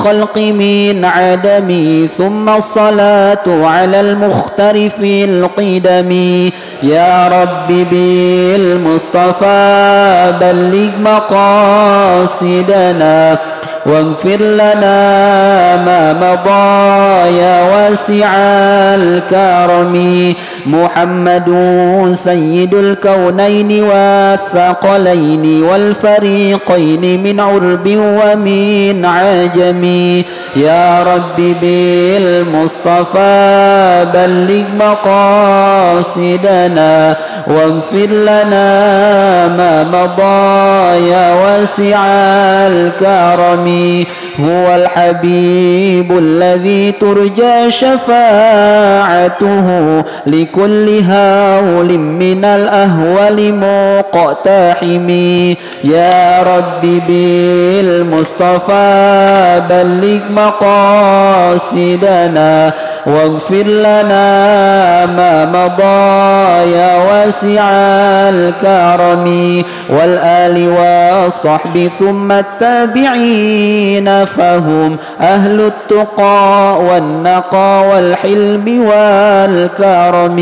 الخلق من عدم ثم الصلاة على المخترف القدم يا رب بالمصطفى بلغ مقاصدنا واغفر لنا ما مضى يا واسع الكرم محمد سيد الكونين والثقلين والفريقين من عرب ومن عجم يا رب بالمصطفى بلغ مقاصدنا واغفر لنا ما مضى يا واسع الكرم هو الحبيب الذي ترجى شفاعته لكل هول من الأهوال مقتحم يا رب بالمصطفى بلغ مقاصدنا واغفر لنا ما مضى يا واسع الكرم والآل والصحب ثم التابعين فهم أهل التقى والنقى والحلم والكرم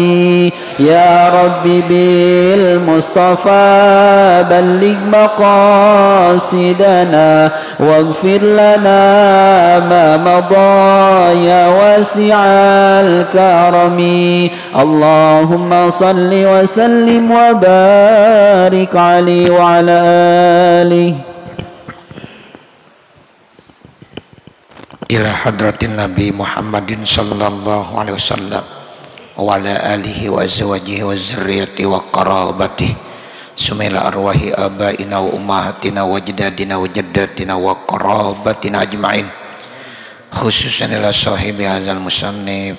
يا رب بالمصطفى بلغ مقاصدنا واغفر لنا ما مضى يا واسع الكرم اللهم صل وسلم وبارك عليه وعلى آله ila hadratin Nabi Muhammadin sallallahu alaihi wasallam wa ala alihi wa azwajihi wa zurriyyati wa qarabatihi sumila arwahi abaina wa ummahatina wa ajdadina wa jaddatina wa qarabatina ajma'in khususan ila sahibi hadzal musannif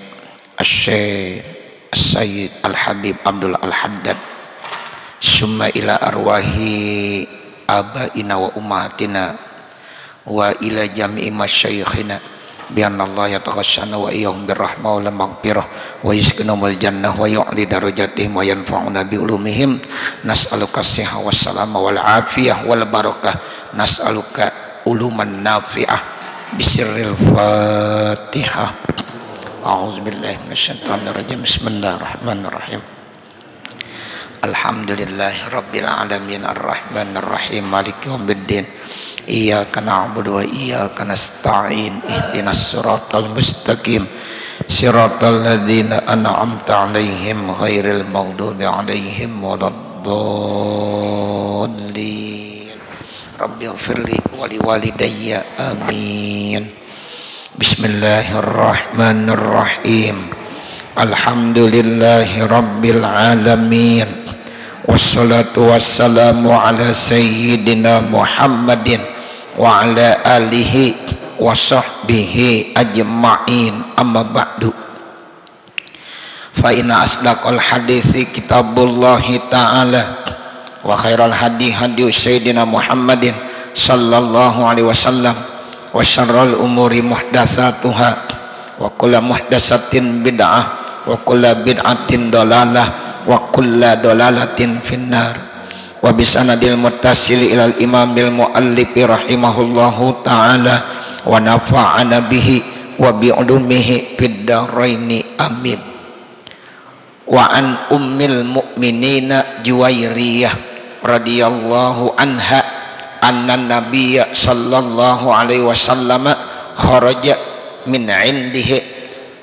asy-syekh as-sayyid al-habib Abdul al-Haddad summa ila arwahi abaina wa ummahatina wa ila jami'i masyayikhina bi anna Allah yataghassana wa iyyahum birrahmah wal maghfirah wa yuskinumul jannah wa yu'li darajatihim wa yanfa'una bi ulumihim nas'aluka as-sihha was salama wal afiyah wal barakah nas'aluka uluman nafi'ah bisirril fatihah a'udzubillahi minasyaitonir rajim bismillahirrahmanirrahim alhamdulillahi rabbil alamin arrahmanir rahim maliki yaumiddin iyyaka na'budu wa iyyaka nasta'in ihdinas siratal mustaqim siratal ladzina an'amta 'alaihim ghairil maghdubi 'alaihim waladdallin rabbighfirli wa liwalidayya amin bismillahirrahmanirrahim alhamdulillahi rabbil alamin wassalatu wassalamu ala sayyidina Muhammadin wa ala alihi wa sahbihi ajma'in amma ba'du fa inna asdaqal hadithi kitabullahi ta'ala wa khairal hadi hadi sayyidina Muhammadin sallallahu alaihi wasallam wa syarrul umuri muhdatsatuha wa kullu muhdatsatin bid'ah wa kullu bid'atin dalalah wa kulla dolalatin finnar wa bisanadil muttasil ilal imamil muallifi rahimahullahu ta'ala wa nafa'ana bihi wa bi'ulumihi fid dharaini amin wa an ummil mu'minina Juwairiyah radhiyallahu anha anna nabiyya sallallahu alaihi wasallam kharaja min indihi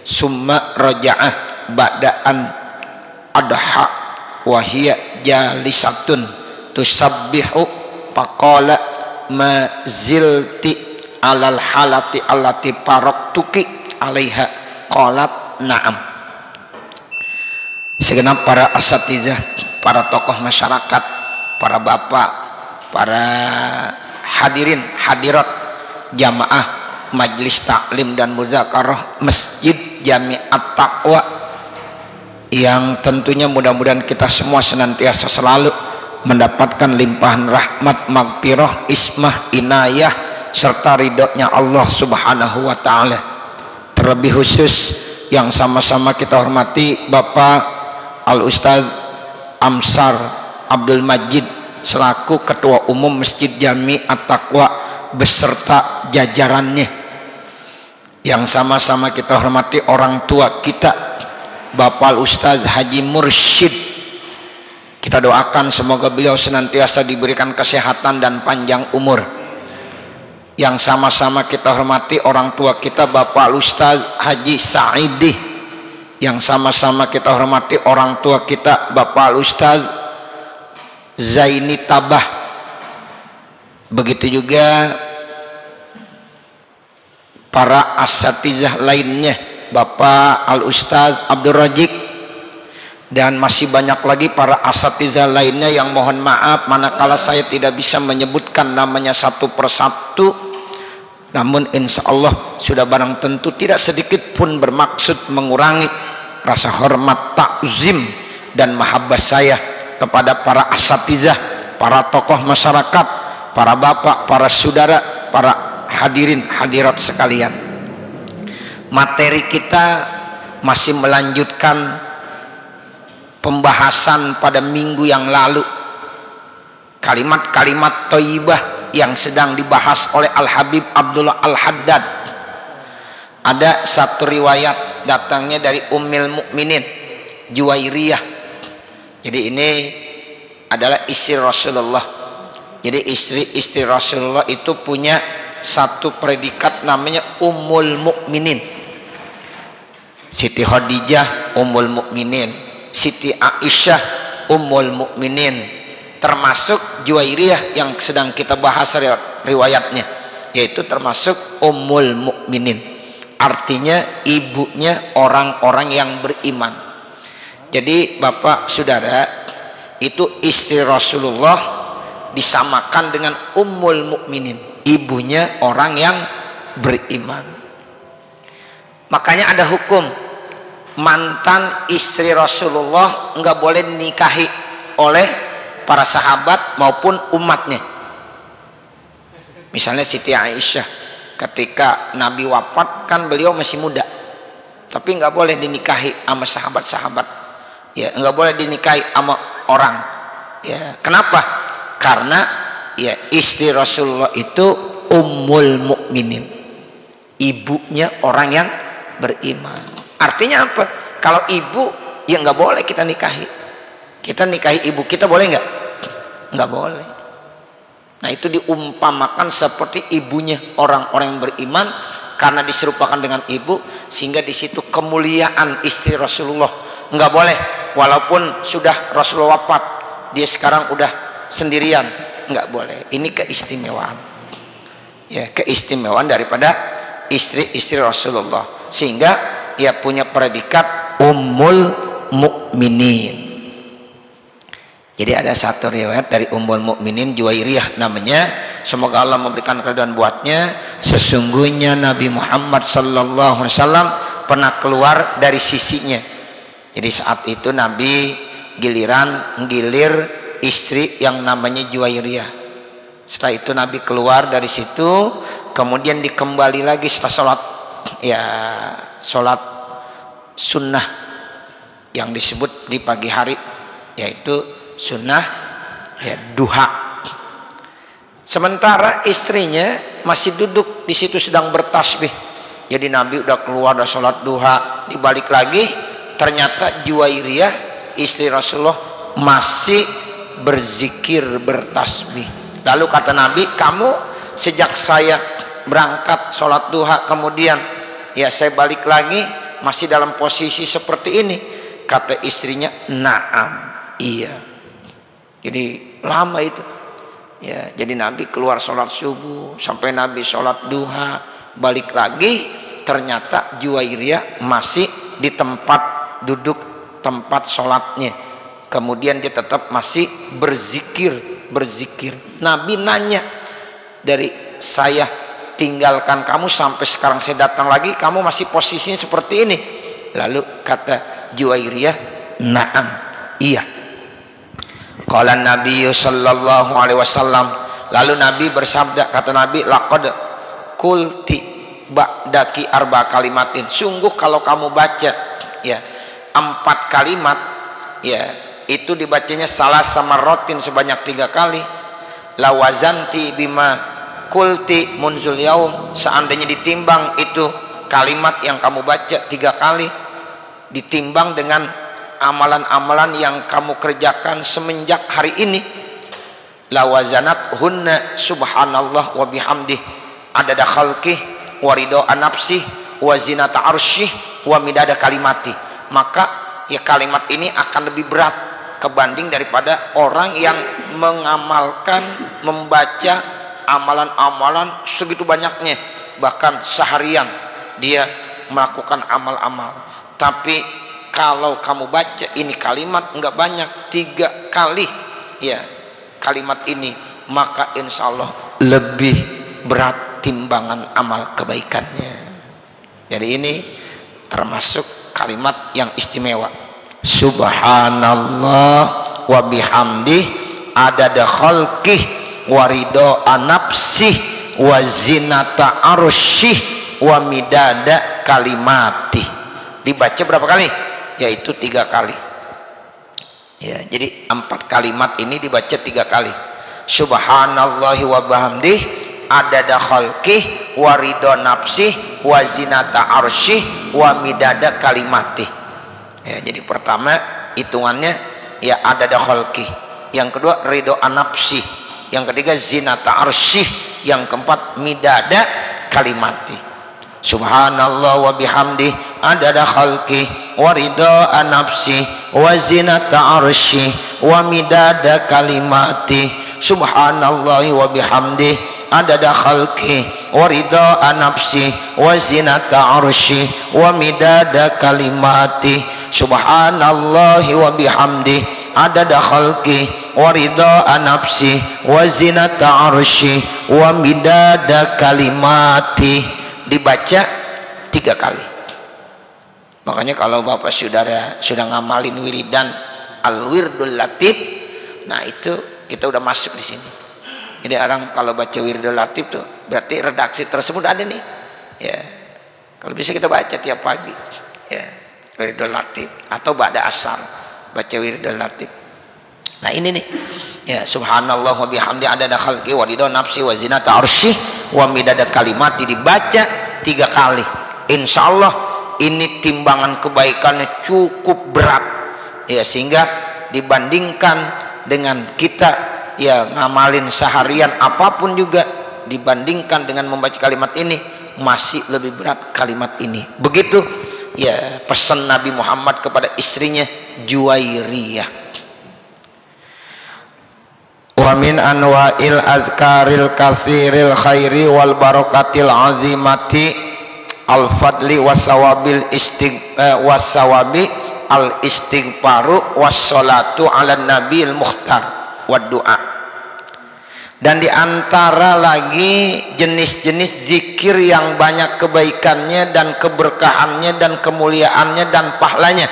summa raja'ah ba'da'an adha wa hiya jalisatun tusabbihu faqala ma zilti alal halati allati paraktuki alaiha qalat na'am. Segenap para asatizah, para tokoh masyarakat, para bapak, para hadirin hadirat jamaah majlis taklim dan muzakarah Masjid Jami'at Taqwa yang tentunya mudah-mudahan kita semua senantiasa selalu mendapatkan limpahan rahmat, magfirah, ismah, inayah serta ridhonya Allah subhanahu wa ta'ala. Terlebih khusus yang sama-sama kita hormati Bapak Al-Ustaz Amsar Abdul Majid selaku Ketua Umum Masjid Jami At-Taqwa beserta jajarannya yang sama-sama kita hormati orang tua kita, Bapak Ustaz Haji Mursyid. Kita doakan semoga beliau senantiasa diberikan kesehatan dan panjang umur. Yang sama-sama kita hormati orang tua kita, Bapak Ustaz Haji Saidi. Yang sama-sama kita hormati orang tua kita, Bapak Ustaz Zaini Tabah. Begitu juga para asatizah lainnya, Bapak Al Ustaz Abdul Rajiq, dan masih banyak lagi para asatizah lainnya yang mohon maaf manakala saya tidak bisa menyebutkan namanya satu persatu. Namun insya Allah sudah barang tentu tidak sedikit pun bermaksud mengurangi rasa hormat, takzim dan mahabbah saya kepada para asatizah, para tokoh masyarakat, para bapak, para saudara, para hadirin hadirat sekalian. Materi kita masih melanjutkan pembahasan pada minggu yang lalu, kalimat-kalimat thayyibah yang sedang dibahas oleh Al-Habib Abdullah Al-Haddad. Ada satu riwayat datangnya dari Ummul Mukminin Juwairiyah. Jadi ini adalah istri Rasulullah. Jadi istri Rasulullah itu punya satu predikat namanya Ummul Mukminin. Siti Khadijah Ummul Mukminin, Siti Aisyah Ummul Mukminin, termasuk Juwairiyah yang sedang kita bahas riwayatnya, yaitu termasuk Ummul Mukminin, artinya ibunya orang-orang yang beriman. Jadi bapak saudara, itu istri Rasulullah disamakan dengan Ummul Mukminin, ibunya orang yang beriman. Makanya ada hukum mantan istri Rasulullah enggak boleh dinikahi oleh para sahabat maupun umatnya. Misalnya Siti Aisyah, ketika Nabi wafat kan beliau masih muda, tapi enggak boleh dinikahi sama sahabat-sahabat, ya enggak boleh dinikahi sama orang, ya. Kenapa? Karena ya istri Rasulullah itu Ummul Mukminin, ibunya orang yang beriman. Artinya apa? Kalau ibu ya nggak boleh kita nikahi. Kita nikahi ibu kita boleh nggak? Nggak boleh. Nah itu diumpamakan seperti ibunya orang-orang yang beriman karena diserupakan dengan ibu, sehingga di situ kemuliaan istri Rasulullah. Nggak boleh walaupun sudah Rasulullah wafat, dia sekarang udah sendirian, nggak boleh. Ini keistimewaan, ya keistimewaan daripada istri-istri Rasulullah, sehingga ia punya predikat Ummul Mukminin. Jadi ada satu riwayat dari Ummul Mukminin Juwairiyah namanya, semoga Allah memberikan keridhaan buatnya. Sesungguhnya Nabi Muhammad sallallahu alaihi wasallam pernah keluar dari sisinya. Jadi saat itu Nabi gilir istri yang namanya Juwairiyah. Setelah itu Nabi keluar dari situ, kemudian dikembali lagi setelah sholat, ya sholat sunnah yang disebut di pagi hari, yaitu sunnah ya duha. Sementara istrinya masih duduk di situ sedang bertasbih. Jadi Nabi udah keluar, udah sholat duha, dibalik lagi ternyata Juwairiyah istri Rasulullah masih berzikir, bertasbih. Lalu kata Nabi, kamu sejak saya berangkat sholat duha kemudian ya saya balik lagi masih dalam posisi seperti ini? Kata istrinya, naam, iya. Jadi lama itu ya. Jadi Nabi keluar sholat subuh sampai Nabi sholat duha, balik lagi ternyata Juwairiyah masih di tempat duduk tempat sholatnya, kemudian dia tetap masih berzikir. Nabi nanya, dari saya tinggalkan kamu sampai sekarang saya datang lagi kamu masih posisinya seperti ini? Lalu kata Juwairiyah, naam, iya. Qala Nabi sallallahu alaihi wasallam, lalu Nabi bersabda, kata Nabi, laqad qulti ba'daki arba kalimatin, sungguh kalau kamu baca ya 4 kalimat ya itu dibacanya salah sama rotin sebanyak 3 kali. Lawazanti bima kulti munzul yaum, seandainya ditimbang itu kalimat yang kamu baca 3 kali ditimbang dengan amalan-amalan yang kamu kerjakan semenjak hari ini, lawazanat hunna subhanallah wa bihamdih adada khalqih wa ridha nafsih wa zinata arsyih wa midada kalimati, maka ya kalimat ini akan lebih berat kebanding daripada orang yang mengamalkan, membaca amalan-amalan segitu banyaknya, bahkan seharian dia melakukan amal-amal. Tapi kalau kamu baca ini kalimat enggak banyak, 3 kali ya kalimat ini, maka insya Allah lebih berat timbangan amal kebaikannya. Jadi ini termasuk kalimat yang istimewa. Subhanallah wa bihamdih adada khalqih wa ridha nafsih wa zinata arsyih wa midada kalimati. Dibaca berapa kali? Yaitu 3 kali. Ya, jadi 4 kalimat ini dibaca 3 kali. Subhanallahi wa bihamdih adada khalqih wa ridha nafsih wa zinata arsyih wa midada kalimati. Ya, jadi pertama hitungannya ya adada khalqih, yang kedua ridha nafsih, yang ketiga zinata arsyih, yang keempat midada kalimati. Subhanallah wa bihamdih adada khalqih wa ridha nafsi wa zinata arsyih wa midada kalimati. Subhanallah wa bihamdih adada khalqih wa ridha nafsi wa zinata arsyih wa midada kalimati. Subhanallah wa bihamdih adada khalqih wa ridha nafsi wa zinata arsyih wa midada kalimati. Dibaca 3 kali. Makanya kalau bapak saudara sudah ngamalin wiridan al-wirdul latif, nah itu kita udah masuk di sini. Jadi orang kalau baca wirdul latif tuh berarti redaksi tersebut ada nih. Ya, kalau bisa kita baca tiap pagi. Ya, wirdul latif atau ba'da asar baca wirdul latif. Nah ini nih. Ya, subhanallah wa bihamdi adada khalqi wa ridha nafsi wa zinata arsyih wa midada kalimati, dibaca 3 kali. Insya Allah ini timbangan kebaikannya cukup berat ya, sehingga dibandingkan dengan kita ya ngamalin seharian apapun juga, dibandingkan dengan membaca kalimat ini masih lebih berat kalimat ini. Begitu ya pesan Nabi Muhammad kepada istrinya Juwairiyah. Wa min anwa'il azkaril katsiril khairi wal barakatil azimati al fadli wasawabil wasawabi al istighfaru wassalatu ala nabil mukhtar wad du'a. Dan diantara lagi jenis-jenis zikir yang banyak kebaikannya dan keberkahannya dan kemuliaannya dan pahalanya.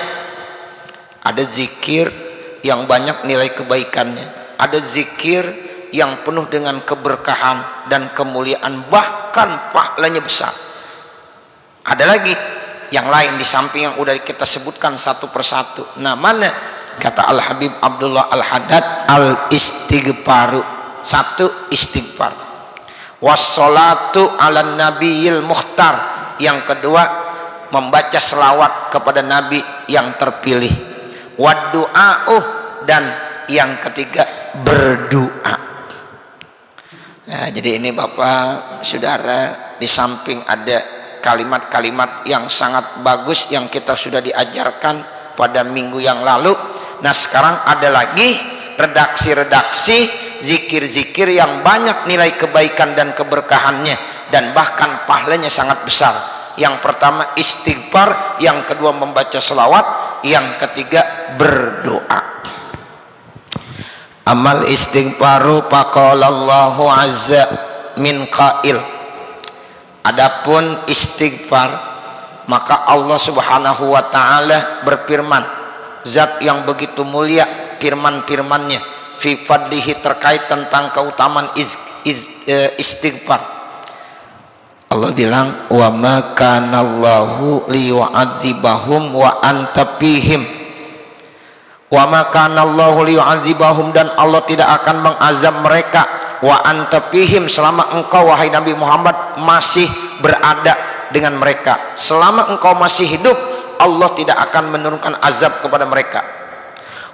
Ada zikir yang banyak nilai kebaikannya, ada zikir yang penuh dengan keberkahan dan kemuliaan, bahkan pahalanya besar. Ada lagi yang lain di samping yang udah kita sebutkan satu persatu. Nah, mana kata Al Habib Abdullah Al Haddad al-istighfaru, 1 istighfar, wassalatu ala nabiyil mukhtar, yang kedua membaca selawat kepada nabi yang terpilih, waddu'a'uh, dan yang ketiga berdoa. Nah, jadi ini Bapak Saudara, di samping ada kalimat-kalimat yang sangat bagus yang kita sudah diajarkan pada minggu yang lalu, nah sekarang ada lagi redaksi-redaksi zikir-zikir yang banyak nilai kebaikan dan keberkahannya dan bahkan pahalanya sangat besar. Yang pertama istighfar, yang kedua membaca selawat, yang ketiga berdoa. Amal istighfaru faqalallahu azza min qail. Adapun istighfar, maka Allah Subhanahu wa taala berfirman, zat yang begitu mulia firman-firmannya fi fadlihi, terkait tentang keutamaan istighfar. Allah bilang, wa ma kana Allahu liyu'adzibahum wa anta fihim. Wa ma kana Allahu liyu'adzibahum, dan Allah tidak akan mengazab mereka, wa anta fihim, selama engkau wahai Nabi Muhammad masih berada dengan mereka. Selama engkau masih hidup, Allah tidak akan menurunkan azab kepada mereka.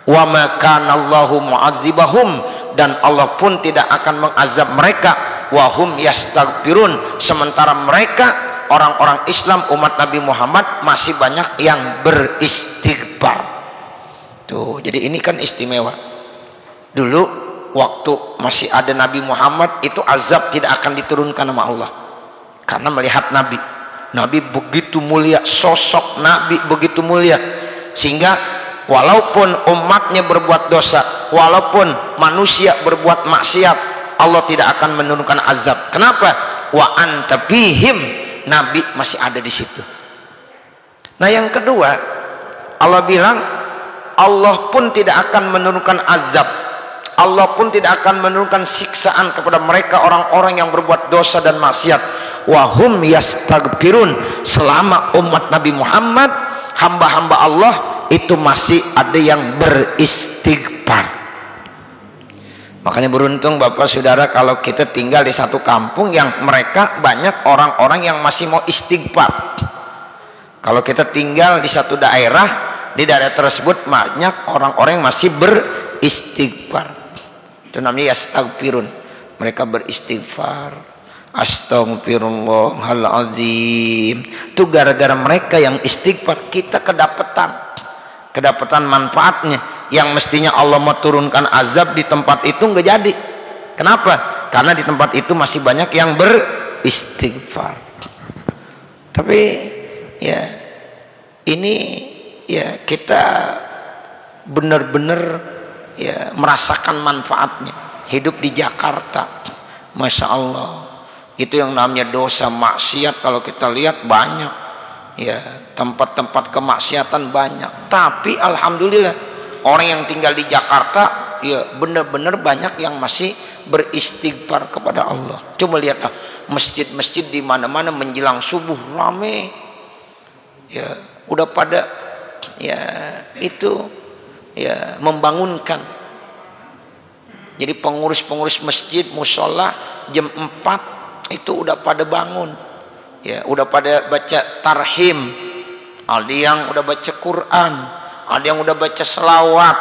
Wa ma kana Allahu mu'adzibahum, dan Allah pun tidak akan mengazab mereka. Wa hum yastaghfirun, sementara mereka orang-orang Islam umat Nabi Muhammad masih banyak yang beristighfar. Tuh, jadi ini kan istimewa. Dulu waktu masih ada Nabi Muhammad itu azab tidak akan diturunkan sama Allah, karena melihat Nabi begitu mulia, sosok Nabi begitu mulia, sehingga walaupun umatnya berbuat dosa, walaupun manusia berbuat maksiat, Allah tidak akan menurunkan azab. Kenapa? Wa anta bihim, Nabi masih ada di situ. Nah, yang kedua, Allah bilang Allah pun tidak akan menurunkan azab, Allah pun tidak akan menurunkan siksaan kepada mereka orang-orang yang berbuat dosa dan maksiat. Wahum yastaghfirun, selama umat Nabi Muhammad, hamba-hamba Allah itu masih ada yang beristighfar. Makanya beruntung Bapak Saudara kalau kita tinggal di satu kampung yang mereka banyak orang-orang yang masih mau istighfar. Kalau kita tinggal di satu daerah, di daerah tersebut banyak orang-orang yang masih beristighfar. Itu namanya yastaghfirun. Mereka beristighfar. Astagfirullahalazim. Itu gara-gara mereka yang istighfar, kita kedapatan manfaatnya. Yang mestinya Allah mau turunkan azab di tempat itu nggak jadi. Kenapa? Karena di tempat itu masih banyak yang beristighfar. Tapi ya ini ya kita benar-benar ya merasakan manfaatnya. Hidup di Jakarta, Masya Allah, itu yang namanya dosa maksiat kalau kita lihat banyak ya, tempat-tempat kemaksiatan banyak. Tapi alhamdulillah orang yang tinggal di Jakarta ya benar-benar banyak yang masih beristighfar kepada Allah. Coba lihatlah masjid-masjid di mana-mana menjelang subuh rame ya, udah pada ya itu ya membangunkan. Jadi pengurus-pengurus masjid musola jam 4 itu udah pada bangun ya, udah pada baca tarhim, ada yang udah baca Quran, ada yang udah baca selawat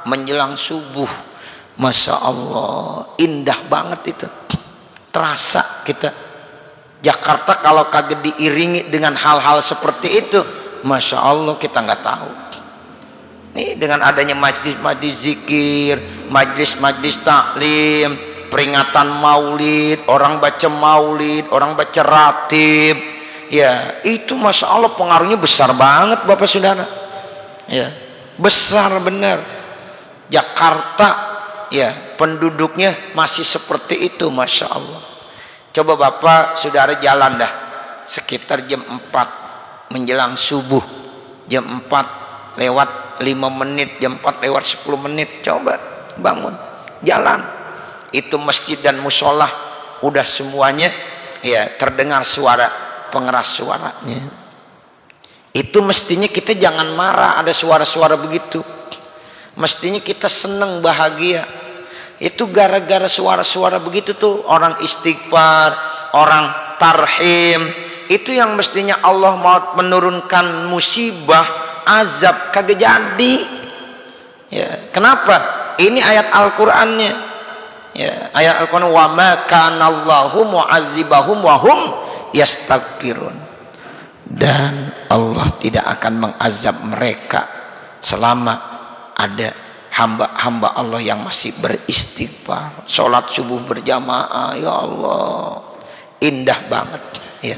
menjelang subuh. Masya Allah, indah banget itu, terasa kita Jakarta kalau kagak diiringi dengan hal-hal seperti itu, Masya Allah kita nggak tahu. Nih dengan adanya majlis-majlis zikir, majlis-majlis taklim, peringatan maulid, orang baca maulid, orang baca ratib, ya itu Masya Allah pengaruhnya besar banget Bapak Saudara, ya besar benar. Jakarta ya penduduknya masih seperti itu, Masya Allah. Coba Bapak Saudara jalan dah sekitar jam 4 menjelang subuh, jam 4 lewat 5 menit, jam 4 lewat 10 menit, coba bangun jalan, itu masjid dan musola udah semuanya ya terdengar suara pengeras suaranya. Itu mestinya kita jangan marah ada suara-suara begitu, mestinya kita senang bahagia. Itu gara-gara suara-suara begitu tuh orang istighfar, orang tarhim, itu yang mestinya Allah mau menurunkan musibah, azab, kagak jadi ya. Kenapa? Ini ayat Al-Qur'annya ya, ayat Al-Qur'an, wa ma kana Allahu mu'adzibahum wa hum yastaghfirun, dan Allah tidak akan mengazab mereka selama ada hamba-hamba Allah yang masih beristighfar. Sholat subuh berjamaah, ya Allah indah banget ya.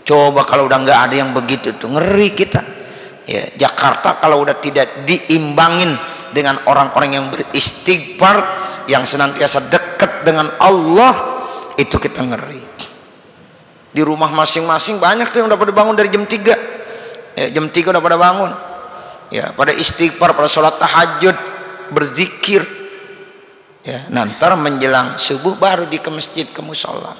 Coba kalau udah nggak ada yang begitu tuh ngeri kita ya. Jakarta kalau udah tidak diimbangin dengan orang-orang yang beristighfar, yang senantiasa dekat dengan Allah, itu kita ngeri. Di rumah masing-masing banyak tuh yang udah pada bangun dari jam 3 ya, jam 3 udah pada bangun ya, pada istighfar, pada sholat tahajud, berzikir ya. Nanti menjelang subuh baru ke masjid, ke musola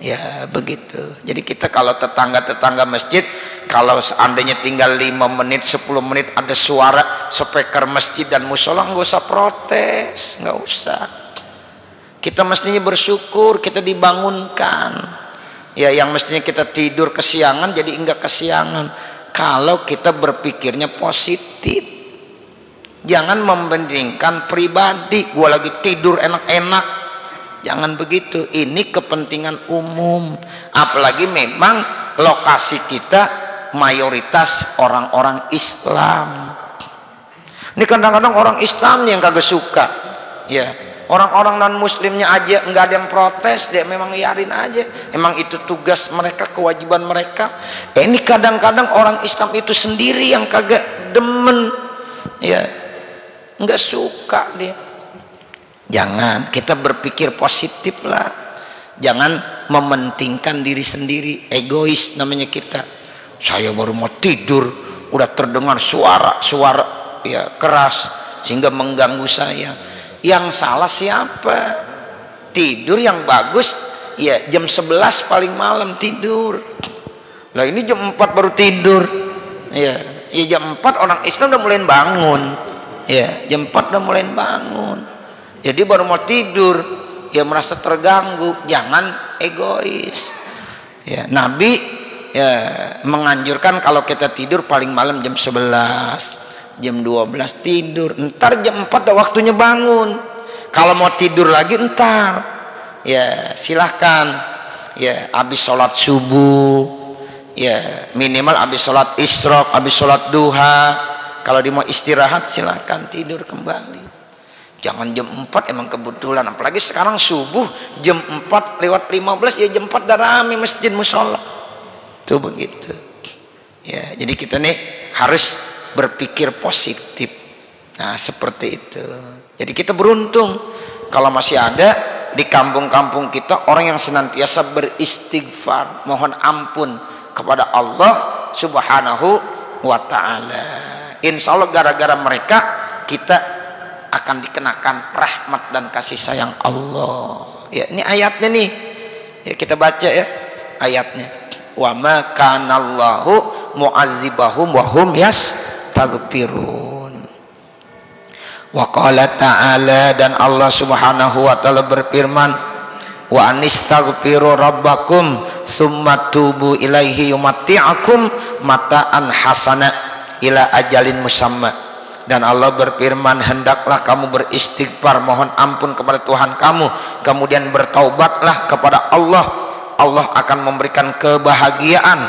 ya begitu. Jadi kita kalau tetangga-tetangga masjid, kalau seandainya tinggal 5 menit 10 menit ada suara speaker masjid dan musola, nggak usah protes, nggak usah. Kita mestinya bersyukur kita dibangunkan Ya, yang mestinya kita tidur kesiangan jadi enggak kesiangan kalau kita berpikirnya positif. Jangan membandingkan pribadi, gua lagi tidur enak-enak, jangan begitu. Ini kepentingan umum, apalagi memang lokasi kita mayoritas orang-orang Islam. Ini kadang-kadang orang Islamnya yang kagak suka, ya. Orang-orang non muslimnya aja nggak ada yang protes, dia memang yarin aja, emang itu tugas mereka, kewajiban mereka. Ini kadang-kadang orang Islam itu sendiri yang kagak demen, ya, nggak suka dia. Jangan, kita berpikir positif lah, jangan mementingkan diri sendiri, egois namanya kita. Saya baru mau tidur udah terdengar suara ya keras sehingga mengganggu saya. Yang salah siapa? Tidur yang bagus ya jam 11 paling malam tidur. Lah ini jam 4 baru tidur. Ya jam 4 orang Islam udah mulai bangun. Ya, jam 4 udah mulai bangun. Jadi baru mau tidur, ya merasa terganggu. Jangan egois. Ya, Nabi ya menganjurkan kalau kita tidur paling malam jam 11. Jam 12 tidur, ntar jam 4 udah waktunya bangun. Kalau mau tidur lagi ntar ya silahkan, ya habis sholat subuh, ya minimal habis sholat isyraq, habis sholat duha. Kalau dia mau istirahat silahkan tidur kembali. Jangan jam 4 emang kebetulan, apalagi sekarang subuh jam 4 lewat 15, ya jam 4 udah rame masjid musola tuh begitu. Ya jadi kita nih harus berpikir positif. Nah seperti itu. Jadi kita beruntung kalau masih ada di kampung-kampung kita orang yang senantiasa beristighfar, mohon ampun kepada Allah Subhanahu wa ta'ala. Insya Allah gara-gara mereka kita akan dikenakan rahmat dan kasih sayang Allah. Ya ini ayatnya nih, ya kita baca ya ayatnya. Wa ma kanallahu mu'adzibahum wa hum yastaghfirun. Wa qala ta'ala, dan Allah Subhanahu wa ta'ala berfirman, wa anistaghfiru rabbakum tsumma tubu ilaihi yumatti'akum mata'an hasana ila ajalin musamma. Dan Allah berfirman, hendaklah kamu beristighfar, mohon ampun kepada Tuhan kamu, kemudian bertaubatlah kepada Allah. Allah akan memberikan kebahagiaan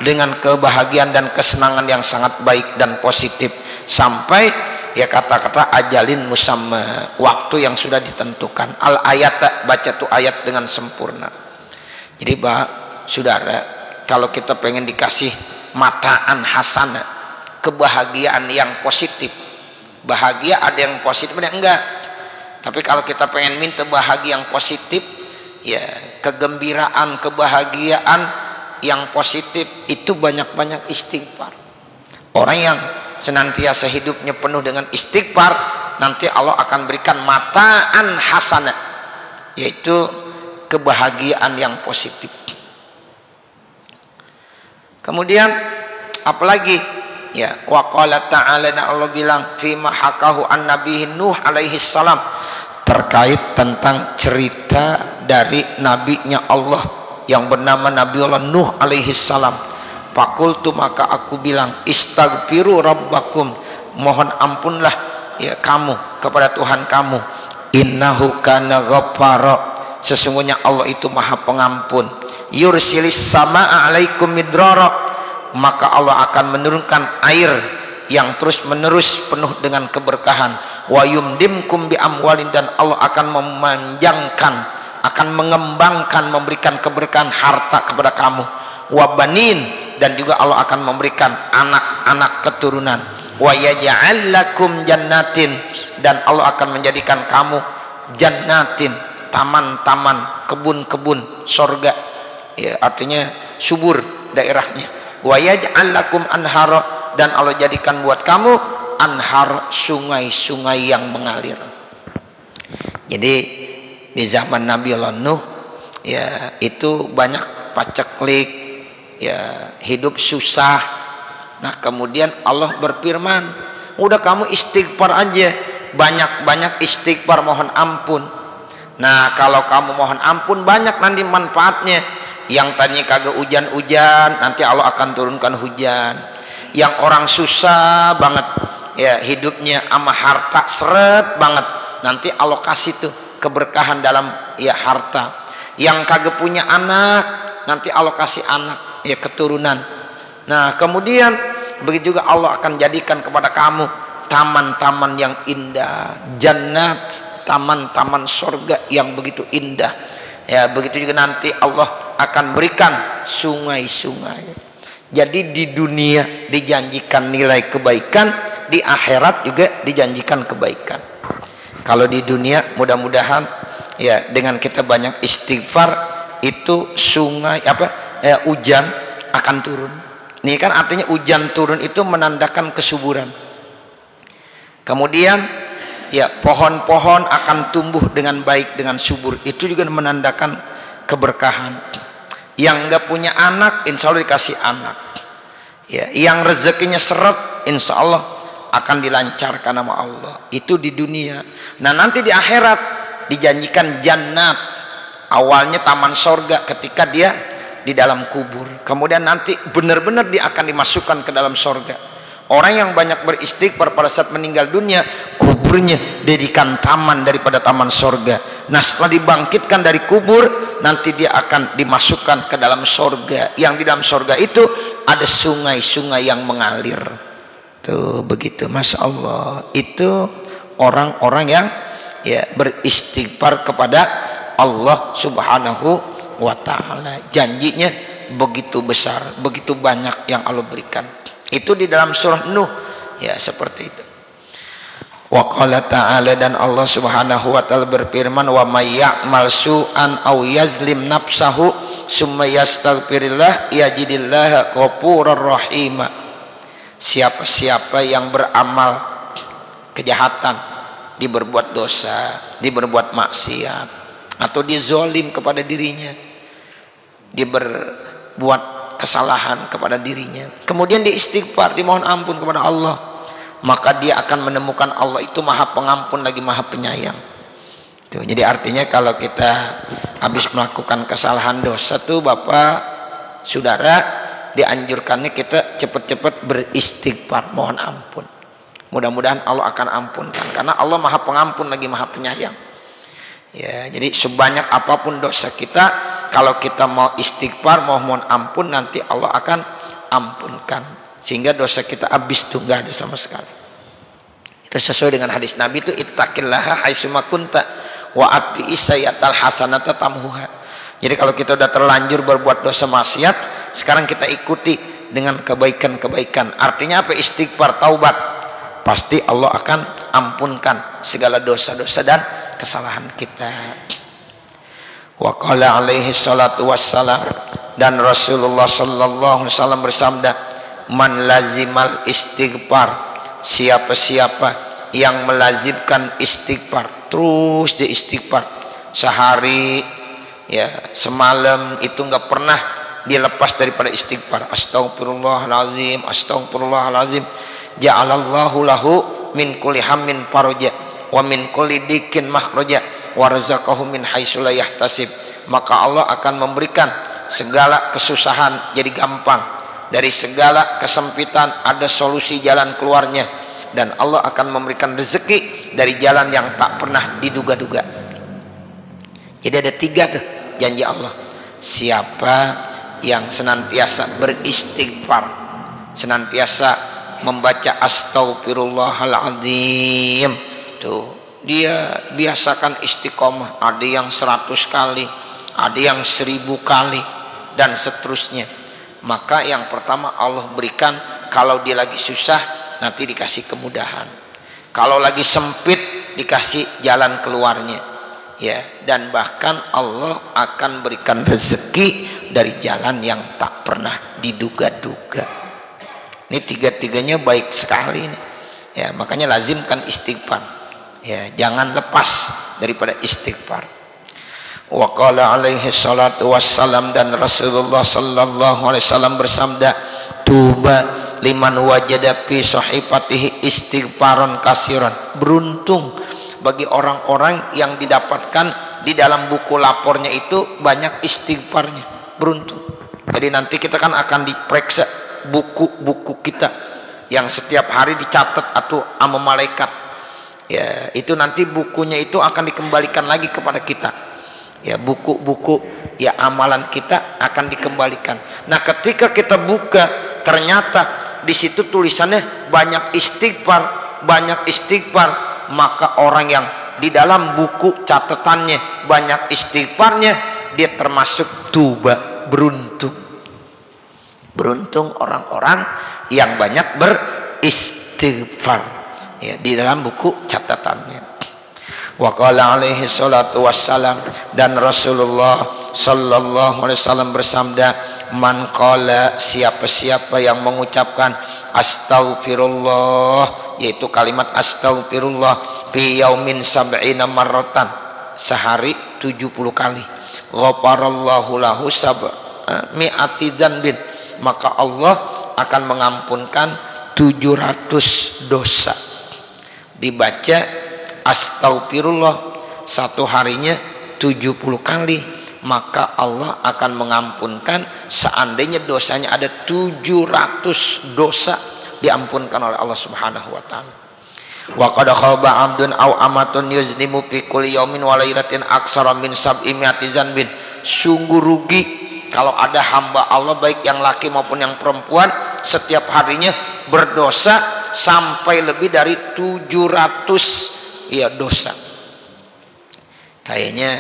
dengan kebahagiaan dan kesenangan yang sangat baik dan positif sampai ya kata-kata ajalin musamma, waktu yang sudah ditentukan. Al ayat, baca tuh ayat dengan sempurna. Jadi saudara, kalau kita pengen dikasih mataan hasanah, kebahagiaan yang positif, bahagia ada yang positif ada yang enggak. Tapi kalau kita pengen minta bahagia yang positif, ya kegembiraan, kebahagiaan yang positif, itu banyak-banyak istighfar. Orang yang senantiasa hidupnya penuh dengan istighfar, nanti Allah akan berikan mataan hasanah, yaitu kebahagiaan yang positif. Kemudian apalagi ya, wa qala ta'ala, dan Allah bilang fima hakahu an nabihin Nuh alaihi salam, terkait tentang cerita dari nabinya Allah yang bernama Nabiullah Nuh alaihi salam. Fakultu, maka aku bilang, istaghfiru rabbakum, mohon ampunlah ya kamu kepada Tuhan kamu. Innahu kana ghaffara, sesungguhnya Allah itu maha pengampun. Yursilis samaa alaikum midrara, maka Allah akan menurunkan air yang terus menerus penuh dengan keberkahan. Wa yumdimkum bi amwalin, dan Allah akan memanjangkan, akan mengembangkan, memberikan keberkahan harta kepada kamu. Wa banin, dan juga Allah akan memberikan anak-anak keturunan. Wa yaj'al lakum jannatin, dan Allah akan menjadikan kamu jannatin, taman-taman, kebun-kebun sorga, ya artinya subur daerahnya. Wa yaj'al lakum anhara, dan Allah jadikan buat kamu anhar, sungai-sungai yang mengalir. Jadi di zaman Nabiullah Nuh ya itu banyak paceklik, ya hidup susah. Nah kemudian Allah berfirman, udah kamu istighfar aja, banyak-banyak istighfar, mohon ampun. Nah kalau kamu mohon ampun banyak nanti manfaatnya. Yang tadinya kagak hujan-hujan, nanti Allah akan turunkan hujan. Yang orang susah banget ya hidupnya sama harta seret banget, nanti Allah kasih tuh keberkahan dalam ya harta. Yang kagak punya anak, nanti Allah kasih anak ya keturunan. Nah kemudian begitu juga Allah akan jadikan kepada kamu taman-taman yang indah, jannat, taman-taman surga yang begitu indah ya. Begitu juga nanti Allah akan berikan sungai-sungai. Jadi di dunia dijanjikan nilai kebaikan, di akhirat juga dijanjikan kebaikan. Kalau di dunia mudah-mudahan ya dengan kita banyak istighfar itu sungai hujan akan turun. Ini kan artinya hujan turun itu menandakan kesuburan. Kemudian ya pohon-pohon akan tumbuh dengan baik, dengan subur, itu juga menandakan keberkahan. Yang enggak punya anak insya Allah dikasih anak ya. Yang rezekinya seret insya Allah akan dilancarkan sama Allah. Itu di dunia. Nah nanti di akhirat dijanjikan jannat, awalnya taman sorga ketika dia di dalam kubur. Kemudian nanti benar-benar dia akan dimasukkan ke dalam sorga. Orang yang banyak beristighfar pada saat meninggal dunia, kuburnya dijadikan taman daripada taman sorga. Nah setelah dibangkitkan dari kubur, nanti dia akan dimasukkan ke dalam sorga. Yang di dalam sorga itu ada sungai-sungai yang mengalir. Tuh begitu, masya Allah. Itu orang-orang yang ya beristighfar kepada Allah Subhanahu wa Ta'ala. Janjinya begitu besar, begitu banyak yang Allah berikan. Itu di dalam surah Nuh ya, seperti itu. Wa qala ta'ala, dan Allah Subhanahu wa Ta'ala berfirman, wa may ya'mal su'an aw yazlim nafsahu summa yastaghfirillah yajidillaha ghafurar rahima. Siapa-siapa yang beramal kejahatan, diberbuat dosa, diberbuat maksiat, atau dizolim kepada dirinya, diberbuat kesalahan kepada dirinya, kemudian dia istighfar, dimohon ampun kepada Allah, maka dia akan menemukan Allah itu maha pengampun lagi maha penyayang. Tuh, jadi artinya kalau kita habis melakukan kesalahan dosa tuh Bapak Saudara, dianjurkannya kita cepat-cepat beristighfar, mohon ampun. Mudah-mudahan Allah akan ampunkan, karena Allah maha pengampun lagi maha penyayang. Ya, jadi sebanyak apapun dosa kita, kalau kita mau istighfar, mohon ampun, nanti Allah akan ampunkan, sehingga dosa kita habis tuh, nggak ada sama sekali. Itu sesuai dengan hadis Nabi itu, ittaqillaha haitsuma kunta wa atbi sayyatal hasanata tamhuha. Jadi kalau kita udah terlanjur berbuat dosa maksiat, sekarang kita ikuti dengan kebaikan-kebaikan. Artinya apa? Istighfar, taubat, pasti Allah akan ampunkan segala dosa-dosa dan kesalahan kita. Wa qala alaihi salatu wassalam, dan Rasulullah sallallahu alaihi wasallam bersabda, man lazimal istighfar, siapa-siapa yang melazimkan istighfar, terus dia istighfar sehari ya semalam itu nggak pernah dia lepas daripada istighfar, astagfirullahalazim, astagfirullahalazim, ja'alallahu lahu min kulli hammin faraja wa min kulli dikin makhraja wa razaqahu min haitsu la yahtasib. Maka Allah akan memberikan segala kesusahan jadi gampang, dari segala kesempitan ada solusi jalan keluarnya, dan Allah akan memberikan rezeki dari jalan yang tak pernah diduga-duga. Jadi ada 3 tuh janji Allah. Siapa yang senantiasa beristighfar, senantiasa membaca astagfirullahaladzim, tuh dia biasakan istiqomah, ada yang 100 kali, ada yang 1000 kali, dan seterusnya. Maka yang pertama Allah berikan, kalau dia lagi susah nanti dikasih kemudahan, kalau lagi sempit dikasih jalan keluarnya ya, dan bahkan Allah akan berikan rezeki dari jalan yang tak pernah diduga-duga. Ini 3-tiganya baik sekali nih ya, makanya lazimkan istighfar ya, jangan lepas daripada istighfar. Wa qala alaihi salatu wassalam, dan Rasulullah sallallahu alaihi wasallam bersabda, tuba liman wajada fi sahifatihi istighfaron kasiran, beruntung bagi orang-orang yang didapatkan di dalam buku lapornya itu banyak istighfarnya. beruntung. Jadi nanti kita kan akan diperiksa buku-buku kita yang setiap hari dicatat atau sama malaikat. Ya, itu nanti bukunya itu akan dikembalikan lagi kepada kita. Ya, buku-buku ya amalan kita akan dikembalikan. Nah, ketika kita buka, ternyata di situ tulisannya banyak istighfar, maka orang yang di dalam buku catatannya banyak istighfarnya, dia termasuk tuba, beruntung orang-orang yang banyak beristighfar ya di dalam buku catatannya. Wa qala alaihi salatu wassalam, dan Rasulullah sallallahu alaihi wasallam bersabda, man qala, siapa-siapa yang mengucapkan astaghfirullah, yaitu kalimat astaghfirullah fi yaumin sab'ina marratan, sehari 70 kali, ghafarallahu lahu mi'ati dzanbin, maka Allah akan mengampunkan 700 dosa. Dibaca astaghfirullah satu harinya 70 kali, maka Allah akan mengampunkan, seandainya dosanya ada 700 dosa, diampunkan oleh Allah Subhanahu wa taala. Wa qad khaba 'abdun aw amatun yuzlimu fi kulli yaumin wa lailatin aksara min sab'imi'ati dzanbin. Sungguh rugi kalau ada hamba Allah baik yang laki maupun yang perempuan setiap harinya berdosa sampai lebih dari 700 ya dosa. Kayaknya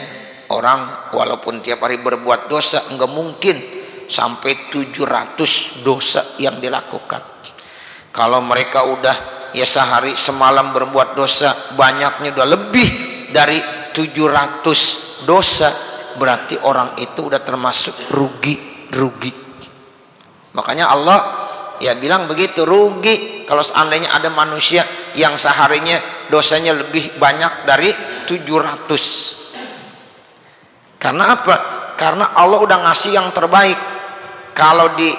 orang walaupun tiap hari berbuat dosa, enggak mungkin sampai 700 dosa yang dilakukan. Kalau mereka udah ya sehari semalam berbuat dosa, banyaknya udah lebih dari 700 dosa, berarti orang itu udah termasuk rugi. Makanya Allah ya bilang begitu, rugi kalau seandainya ada manusia yang seharinya dosanya lebih banyak dari 700. Karena apa? Karena Allah udah ngasih yang terbaik. Kalau di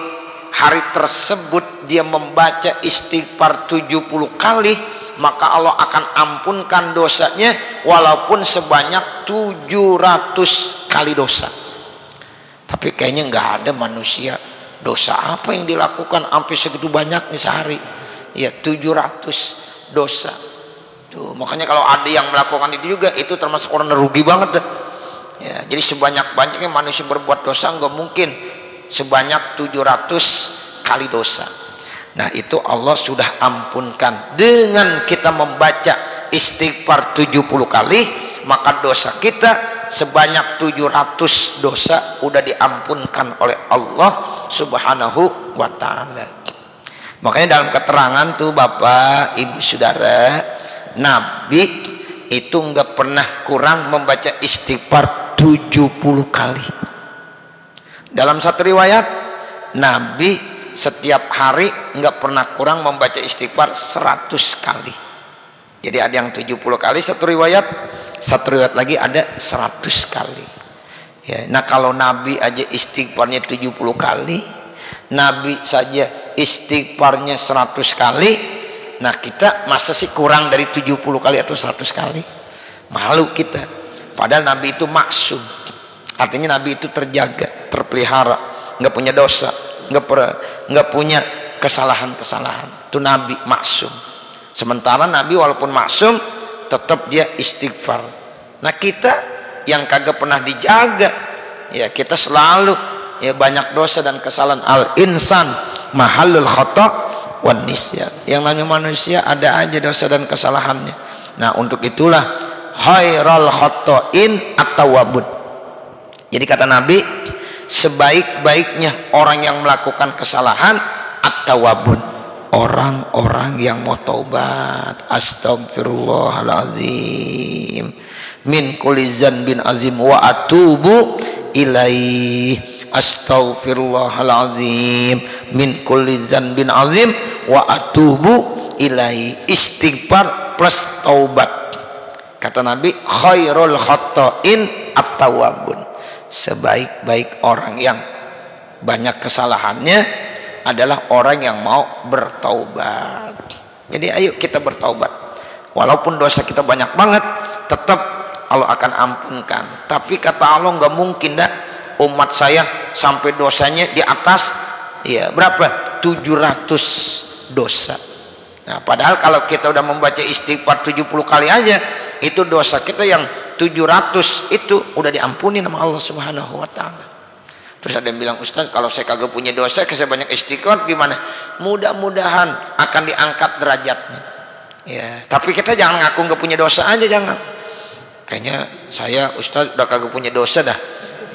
hari tersebut dia membaca istighfar 70 kali, maka Allah akan ampunkan dosanya walaupun sebanyak 700 kali dosa. Tapi kayaknya nggak ada manusia, dosa apa yang dilakukan sampai segitu banyak nih sehari? Ya 700 dosa. Tuh, makanya kalau ada yang melakukan itu juga, itu termasuk orang rugi banget dah. Ya, jadi sebanyak-banyaknya manusia berbuat dosa, nggak mungkin sebanyak 700 kali dosa. Nah, itu Allah sudah ampunkan dengan kita membaca istighfar 70 kali, maka dosa kita sebanyak 700 dosa udah diampunkan oleh Allah Subhanahu wa taala. Makanya dalam keterangan tuh Bapak, Ibu, Saudara, Nabi itu nggak pernah kurang membaca istighfar 70 kali. Dalam satu riwayat, Nabi setiap hari nggak pernah kurang membaca istighfar 100 kali. Jadi ada yang 70 kali satu riwayat lagi ada 100 kali. Ya, nah kalau Nabi aja istighfarnya 70 kali, Nabi saja istighfarnya 100 kali, nah kita masa sih kurang dari 70 kali atau 100 kali? Malu kita. Padahal Nabi itu maksum, artinya Nabi itu terjaga, terpelihara, nggak punya dosa, nggak punya kesalahan-kesalahan. Itu Nabi maksum. Sementara Nabi walaupun maksum, tetap dia istighfar. Nah kita yang kagak pernah dijaga, ya kita selalu ya banyak dosa dan kesalahan. Al insan mahallul khata' wan nisyan. Yang namanya manusia ada aja dosa dan kesalahannya. Nah untuk itulah khairal khata'in at-tawwabun. Jadi kata Nabi, sebaik-baiknya orang yang melakukan kesalahan at-tawwabun, orang-orang yang mau taubat. Astagfirullahaladzim min kulli dzanbin azim wa atubu ilaih. Astagfirullahaladzim min kulli dzanbin azim wa atubu ilaih. Istighfar plus taubat. Kata Nabi, khairul khata'in at-tawwabun. Sebaik-baik orang yang banyak kesalahannya adalah orang yang mau bertaubat. Jadi ayo kita bertaubat. Walaupun dosa kita banyak banget, tetap Allah akan ampunkan. Tapi kata Allah, nggak mungkin dah umat saya sampai dosanya di atas ya berapa? 700 dosa. Nah, padahal kalau kita udah membaca istighfar 70 kali aja, itu dosa kita yang 700 itu udah diampuni sama Allah Subhanahu wa taala. Terus ada yang bilang, Ustaz, kalau saya kagak punya dosa, saya banyak istighfar gimana? Mudah-mudahan akan diangkat derajatnya. Ya, tapi kita jangan ngaku nggak punya dosa aja, jangan. Kayaknya saya Ustaz udah kagak punya dosa dah.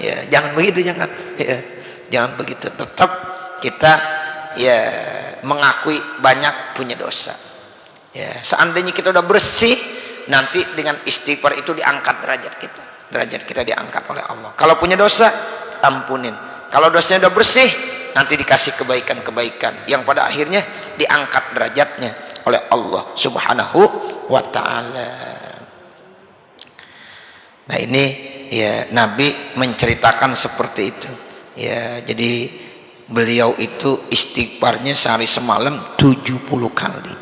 Ya, jangan begitu, jangan. Ya, jangan begitu. Tetap kita ya mengakui banyak punya dosa. Ya, seandainya kita udah bersih, nanti dengan istighfar itu diangkat derajat kita. Derajat kita diangkat oleh Allah. Kalau punya dosa, ampunin. Kalau dosanya udah bersih, nanti dikasih kebaikan-kebaikan yang pada akhirnya diangkat derajatnya oleh Allah Subhanahu wa taala. Nah, ini ya Nabi menceritakan seperti itu. Ya, jadi beliau itu istighfarnya sehari semalam 70 kali.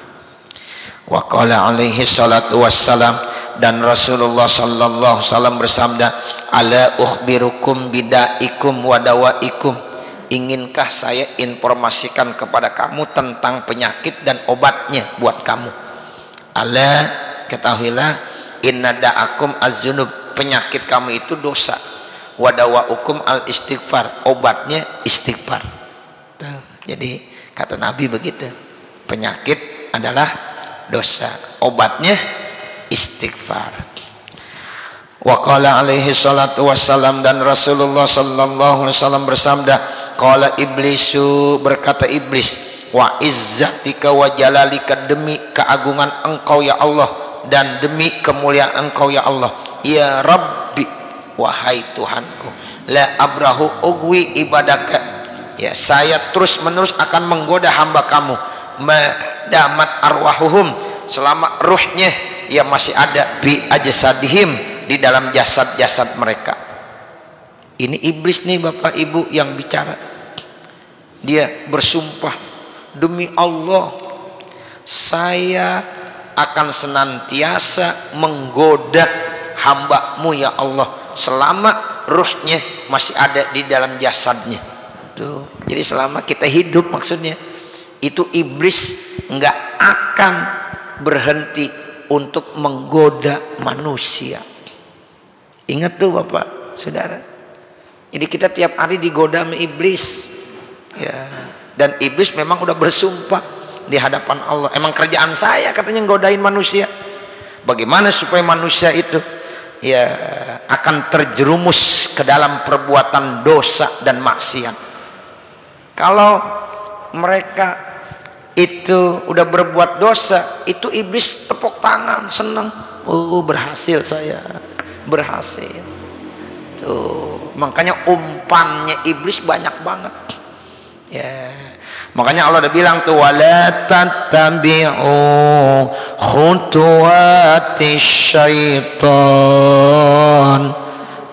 Wa qala alaihi salatu wassalam, dan Rasulullah sallallahu alaihi wasallam bersabda, ala ukhbirukum bidaikum wa dawaikum, inginkah saya informasikan kepada kamu tentang penyakit dan obatnya buat kamu. Ala, ketahuilah, inna da'akum az-zunub, penyakit kamu itu dosa, wa dawaukum al istighfar, obatnya istighfar. Tuh. Jadi kata Nabi begitu, penyakit adalah dosa, obatnya istighfar. Wa qala alaihi salatu wassalam, dan Rasulullah sallallahu alaihi wasallam bersabda, qala iblisu, berkata iblis, wa izzatika wa jalalika, demi keagungan engkau ya Allah dan demi kemuliaan engkau ya Allah, ya Rabbi, wahai Tuhanku, la abrahu ugwi ibadaka, ya saya terus menerus akan menggoda hamba kamu, madamat arwahuhum, selama ruhnya ya masih ada, bi ajsadihim, di dalam jasad-jasad mereka. Ini iblis nih Bapak Ibu yang bicara. Dia bersumpah, demi Allah saya akan senantiasa menggoda hamba-Mu ya Allah selama ruhnya masih ada di dalam jasadnya. Tuh. Jadi selama kita hidup, maksudnya itu iblis nggak akan berhenti untuk menggoda manusia. Ingat tuh Bapak Saudara, jadi kita tiap hari digoda sama iblis ya. Dan iblis memang udah bersumpah di hadapan Allah, emang kerjaan saya katanya nggodain manusia. Bagaimana supaya manusia itu ya akan terjerumus ke dalam perbuatan dosa dan maksiat. Kalau mereka itu udah berbuat dosa, itu iblis tepuk tangan, senang, oh berhasil saya, berhasil. Tuh, makanya umpannya iblis banyak banget. Ya, makanya Allah udah bilang tuh, wala tattabi'u khutuwatis syaitan,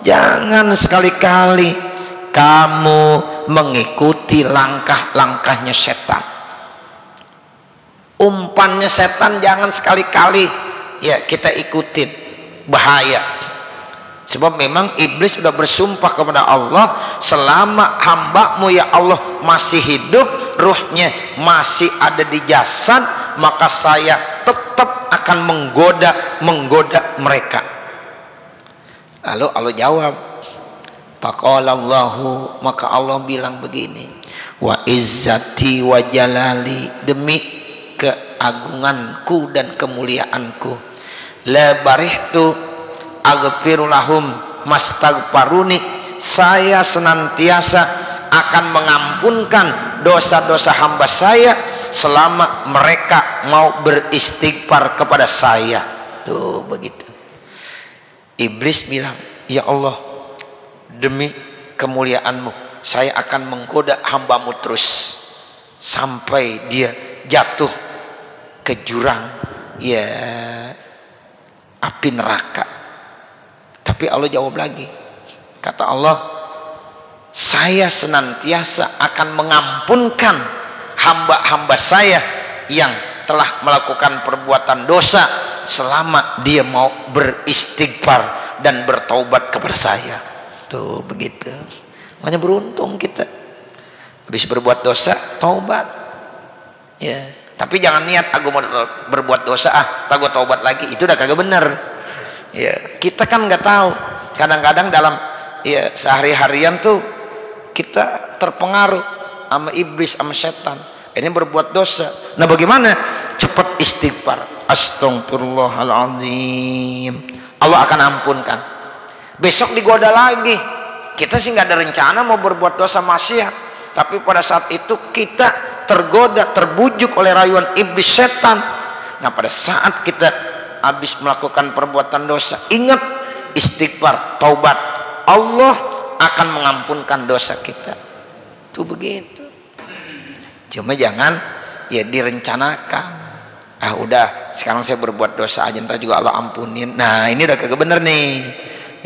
jangan sekali-kali kamu mengikuti langkah-langkahnya setan. Umpannya setan jangan sekali-kali ya kita ikutin, bahaya. Sebab memang iblis sudah bersumpah kepada Allah, selama hamba-Mu ya Allah masih hidup, ruhnya masih ada di jasad, maka saya tetap akan menggoda mereka. Lalu Allah jawab, faqalallahu, maka Allah bilang begini, wa izzati wa jalali, demi keagunganku dan kemuliaanku, la barihtu aghfiru lahum mastaghfaruni, saya senantiasa akan mengampunkan dosa-dosa hamba saya selama mereka mau beristighfar kepada saya. Tuh begitu. Iblis bilang, ya Allah, demi kemuliaan-Mu saya akan menggoda hamba-Mu terus sampai dia jatuh ke jurang ya api neraka. Tapi Allah jawab lagi, kata Allah, saya senantiasa akan mengampunkan hamba-hamba saya yang telah melakukan perbuatan dosa selama dia mau beristighfar dan bertaubat kepada saya. Tuh begitu. Makanya beruntung kita. Habis berbuat dosa, taubat. Ya, tapi jangan niat aku mau berbuat dosa, tak gue taubat lagi. Itu udah kagak bener. Ya, kita kan nggak tahu. Kadang-kadang dalam ya sehari-harian tuh kita terpengaruh sama iblis, sama setan. Ini berbuat dosa. Nah, bagaimana? Cepat istighfar. Astagfirullahaladzim. Allah akan ampunkan. Besok digoda lagi. Kita sih nggak ada rencana mau berbuat dosa maksiat, tapi pada saat itu kita tergoda, terbujuk oleh rayuan iblis setan. Nah, pada saat kita habis melakukan perbuatan dosa, ingat istighfar, taubat, Allah akan mengampunkan dosa kita. Itu begitu. Cuma jangan ya direncanakan. Udah sekarang saya berbuat dosa aja, ntar juga Allah ampunin. Nah, ini udah kagak bener nih.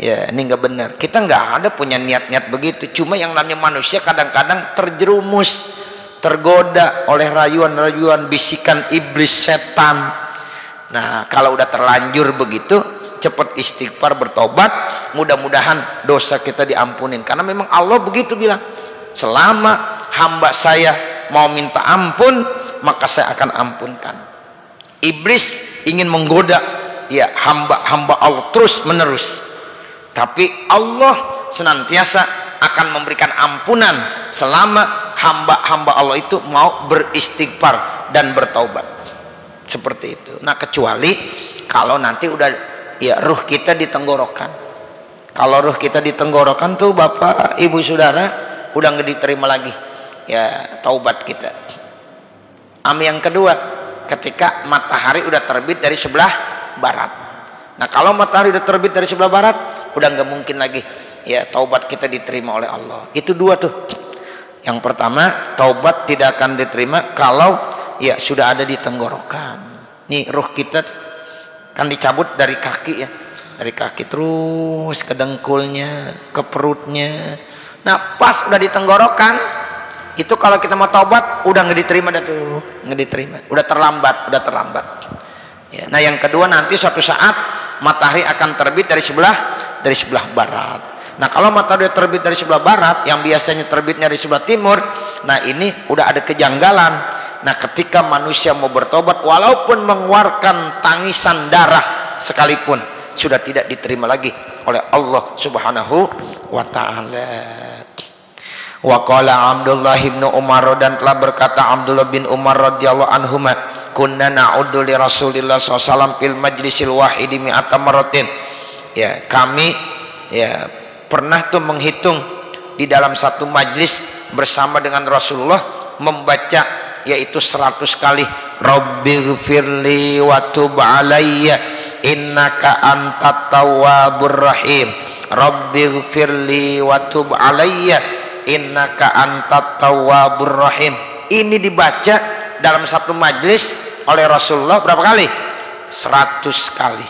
Ya, ini nggak benar. Kita nggak ada punya niat-niat begitu. Cuma yang namanya manusia kadang-kadang terjerumus, tergoda oleh rayuan-rayuan bisikan iblis setan. Nah, kalau udah terlanjur begitu, cepat istighfar, bertobat. Mudah-mudahan dosa kita diampunin. Karena memang Allah begitu bilang, selama hamba saya mau minta ampun, maka saya akan ampunkan. Iblis ingin menggoda ya hamba-hamba Allah terus menerus. Tapi Allah senantiasa akan memberikan ampunan selama hamba-hamba Allah itu mau beristighfar dan bertaubat. Seperti itu. Nah, kecuali kalau nanti udah ya ruh kita di tenggorokan. Kalau ruh kita di tenggorokan tuh Bapak, Ibu, Saudara, udah nggak diterima lagi ya taubat kita. Yang kedua, ketika matahari udah terbit dari sebelah barat. Nah, kalau matahari udah terbit dari sebelah barat, udah nggak mungkin lagi ya taubat kita diterima oleh Allah. Itu dua tuh. Yang pertama, taubat tidak akan diterima kalau ya sudah ada di tenggorokan. Nih ruh kita kan dicabut dari kaki ya, dari kaki terus ke dengkulnya, ke perutnya. Nah, pas udah di tenggorokan, itu kalau kita mau taubat udah nggak diterima dah tuh, nggak diterima. Udah terlambat. Ya, nah, yang kedua, nanti suatu saat matahari akan terbit dari sebelah barat. Nah, kalau matahari terbit dari sebelah barat, yang biasanya terbitnya dari sebelah timur, nah ini udah ada kejanggalan. Nah, ketika manusia mau bertobat, walaupun mengeluarkan tangisan darah sekalipun, sudah tidak diterima lagi oleh Allah Subhanahu wa ta'ala. Wa qala Abdullah bin Umar, dan telah berkata Abdullah bin Umar radhiyallahu anhuma, kunna na'uddu li Rasulillah SAW fil majlisil wahidi mi'ata maratin. Ya, kami ya pernah tuh menghitung di dalam satu majlis bersama dengan Rasulullah membaca yaitu 100 kali Rabbighfirli wa tub alayya innaka antat tawwabur rahim. Rabbighfirli wa tub alayya innaka antat tawwabur rahim. Ini dibaca dalam satu majlis oleh Rasulullah berapa kali? 100 kali.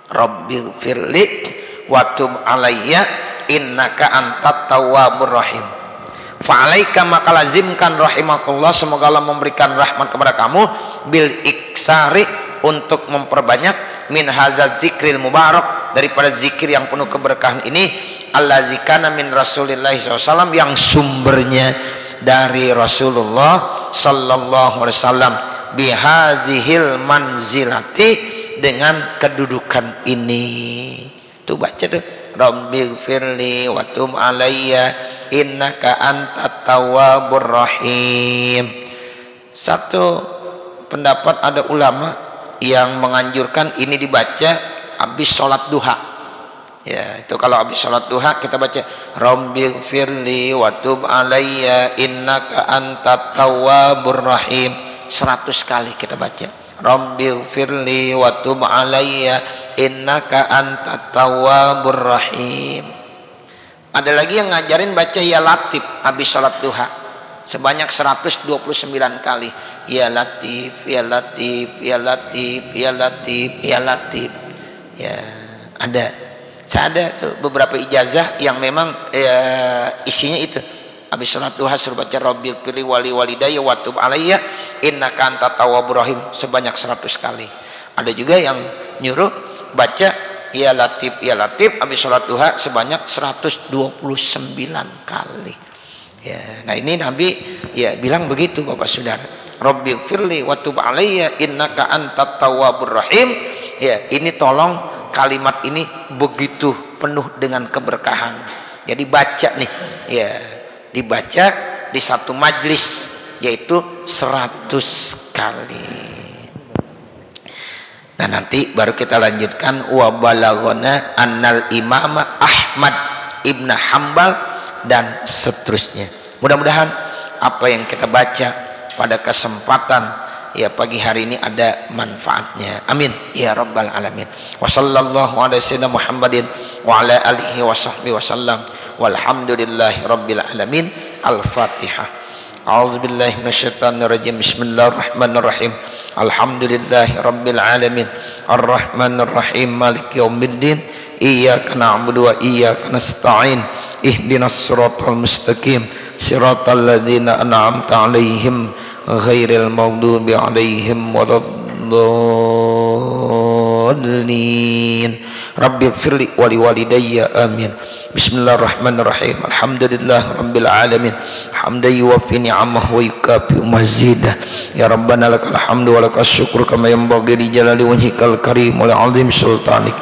Rabbighfirli wa tub alayya innaka antat tawwabur rahim. Fa'alaika, maka lazimkan rahimakumullah, semoga Allah memberikan rahmat kepada kamu, bil iksari, untuk memperbanyak, min hadzal zikril mubarak, daripada zikir yang penuh keberkahan ini, allazikana min Rasulillah SAW, yang sumbernya dari Rasulullah sallallahu alaihi wasallam, bihadzihil manzilati, dengan kedudukan ini. Tuh baca tuh, Rabbighfirli wa tub alayya innaka antat tawwabur rahim. Satu pendapat ada ulama yang menganjurkan ini dibaca habis sholat duha. Ya, itu kalau habis sholat duha kita baca Rabbighfirli wa tub alayya innaka antat tawwabur rahim. 100 kali kita baca Rabbighfirli wa tub alayya innaka antat tawwabur rahim. Ada lagi yang ngajarin baca ya latif habis sholat duha sebanyak 129 kali. Ya latif, ya latif, ya latif, ya latif, ya latif. Ya, ada. Saya ada tuh beberapa ijazah yang memang isinya itu. Habis sholat duha suruh baca Rabbighfirli wali walidayya wa tub alayya innaka antat tawwabur rahim sebanyak 100 kali. Ada juga yang nyuruh baca ya Latif habis sholat duha sebanyak 129 kali. Ya, nah ini Nabi ya bilang begitu Bapak Saudara. Rabbighfirli wa tub alayya innaka antat tawwabur rahim. Ya, ini tolong kalimat ini begitu penuh dengan keberkahan. Jadi baca nih, ya dibaca di satu majlis yaitu 100 kali. Nah nanti baru kita lanjutkan wa balaghana annal imama Ahmad ibn Hambal dan seterusnya. Mudah-mudahan apa yang kita baca pada kesempatan ya pagi hari ini ada manfaatnya. Amin ya rabbal alamin. Wa sallallahu ala sayyidina Muhammadin wa ala alihi wa sahbihi wasallam. Walhamdulillahi rabbil alamin. Al-Fatihah. A'udzu billahi minasyaitonir rajim. Bismillahirrahmanirrahim. Alhamdulillahi rabbil alamin. Arrahmanir rahim. Maliki yaumiddin. Iyyaka na'budu wa iyyaka nasta'in. Ihdinas siratal mustaqim. Siratal ladzina an'amta 'alaihim ghairil maghdubi 'alaihim waladdallin. Rabbighfirli wa liwalidayya amin. Bismillahirrahmanirrahim. Alhamdulillah rabbil alamin. Hamdan yuwaffi ni'amahu wa yukafi mazidah. Ya Rabbana lakal hamdu wa lakas syukru kama yanbaghi li jalali wajhikal karim wa li 'azimi sultanik.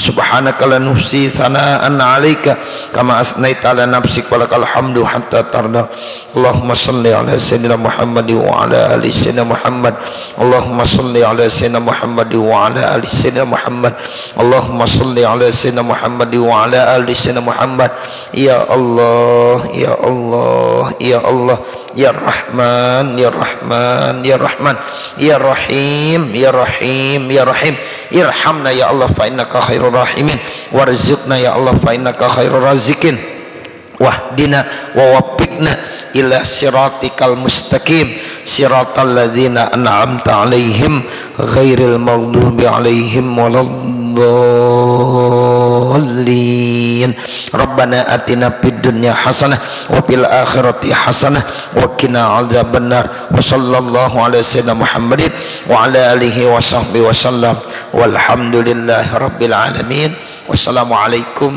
Subhanaka la nuhsi thana'an 'alaika kama asnaita 'ala nafsik wa lakal hamdu hatta tarda. Allahumma shalli 'ala sayyidina Muhammad wa 'ala ali sayyidina Muhammad. Allahumma shalli 'ala sayyidina Muhammad wa 'ala ali sayyidina Muhammad. Allahumma shalli 'ala sayyidina Muhammad wa 'ala ali sayyidina Muhammad. Ya Allah, ya Allah, ya Allah, ya Rahman, ya Rahman, ya Rahman, ya Rahim, ya Rahim, ya Rahim. Irhamna ya Allah fa innaka khairur rahimin. Warzuqna ya Allah fa innaka khairur razikin. Wahdina wa waffiqna ila siratikal mustaqim. Siratal ladzina an'amta 'alaihim ghairil maghdubi 'alaihim waladdallin. Rabbana atina fid dunya hasanah wa fil akhirati hasanah wa qina adzabannar. Wa sallallahu ala sayyidina Muhammadin wa ala alihi wa sahbihi wasallam. Walhamdulillahi rabbil alamin. Wassalamualaikum